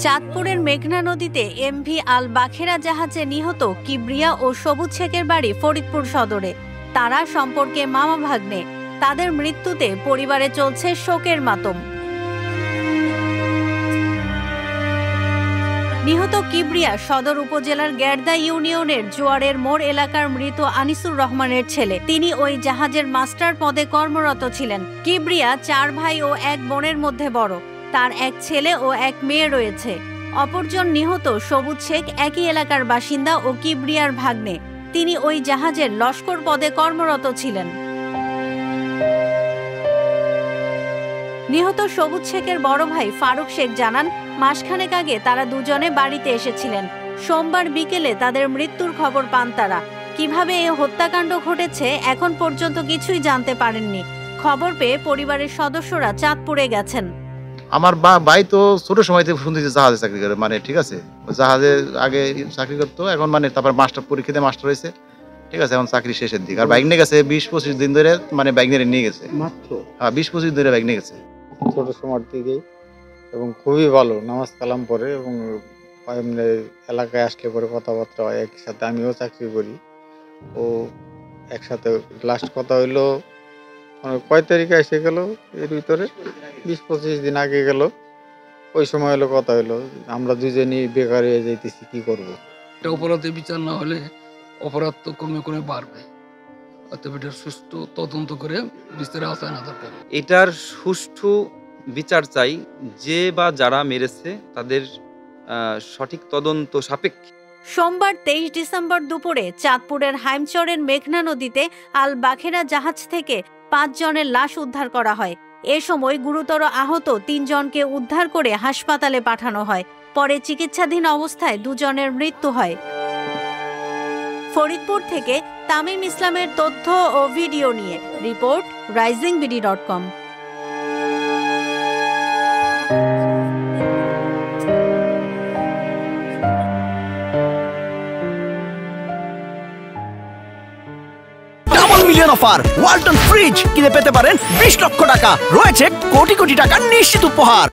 চাঁদপুরের মেঘনা নদীতে এমভি আল বাখেরা জাহাজে নিহত কিবরিয়া ও সবুজ শেখের বাড়ি ফরিদপুর সদরে। তারা সম্পর্কে মামা ভাগ্নে। তাদের মৃত্যুতে পরিবারে চলছে শোকের মাতম। নিহত কিবরিয়া সদর উপজেলার গেরদা ইউনিয়নের জোয়ারের মোড় এলাকার মৃত আনিসুর রহমানের ছেলে। তিনি ওই জাহাজের মাস্টার পদে কর্মরত ছিলেন। কিবরিয়া 4 ভাই ও 1 বোনের মধ্যে বড়। তার 1 ছেলে ও 1 মেয়ে রয়েছে। অপরজন নিহত সবুজ শেখ একই এলাকার বাসিন্দা ও কিবরিয়ার ভাগ্নে। তিনি ওই জাহাজের লস্কর পদে কর্মরত ছিলেন। নিহত সবুজ শেখের বড় ভাই ফারুক শেখ জানান, মাসখানেক আগে তারা দুজনে বাড়িতে এসেছিলেন। সোমবার বিকেলে তাদের মৃত্যুর খবর পান তারা। কিভাবে এই হত্যাকাণ্ড ঘটেছে এখন পর্যন্ত কিছুই জানতে পারেননি। খবর পেয়ে পরিবারের সদস্যরা চাঁদপুরে গেছেন। আমার ভাই তো ছোট সময় থেকে শুনতেছি জাহাজে চাকরি করে, মানে ঠিক আছে, জাহাজে আগে চাকরি করতো, এখন মানে তারপর মাস্টার পরীক্ষা দিয়ে মাস্টার হয়েছে, ঠিক আছে, এখন চাকরি শেষের দিকে। আর বাইক নিয়ে গেছে 20-25 দিন ধরে, মানে বাইক নিয়ে গেছে মাত্র 20-25 ধরে বাইক নিয়ে গেছে ছোট সময় থেকেই, এবং খুবই ভালো নামাজ কালাম পড়ে, এবং এলাকায় আসলে পরে কথাবার্তা হয় একসাথে। আমিও চাকরি করি, ও একসাথে লাস্ট কথা হইলো কয় তারিখে এসে গেল, এর ভিতরে 20-25 দিন আগে গেল। ওই সময় হলো কথা হইলো আমরা দুজনই বেকার হয়ে যাইতেছি, কি করব। এটা অপরাধের বিচার না হলে অপরাধ তো কমে কমে বাড়বে। অতএব এটার সুষ্ঠু তদন্ত করে বিস্তারিত আওতায় আনা দরকার। এটার সুষ্ঠু বিচার চাই, যে বা যারা মেরেছে তাদের সঠিক তদন্ত সাপেক্ষে। সোমবার 23 ডিসেম্বর দুপুরে চাঁদপুরের হাইমচরের মেঘনা নদীতে আল বাখেরা জাহাজ থেকে 5 জনের লাশ উদ্ধার করা হয়। এ সময় গুরুতর আহত 3 জনকে উদ্ধার করে হাসপাতালে পাঠানো হয়। পরে চিকিৎসাধীন অবস্থায় 2 জনের মৃত্যু হয়। ফরিদপুর থেকে তামিম ইসলামের তথ্য ও ভিডিও নিয়ে report risingBD.com। Million offer Walton fridge কিনে পেতে পারেন 20 লক্ষ টাকা, রয়েছে কোটি কোটি টাকার নিশ্চিত উপহার।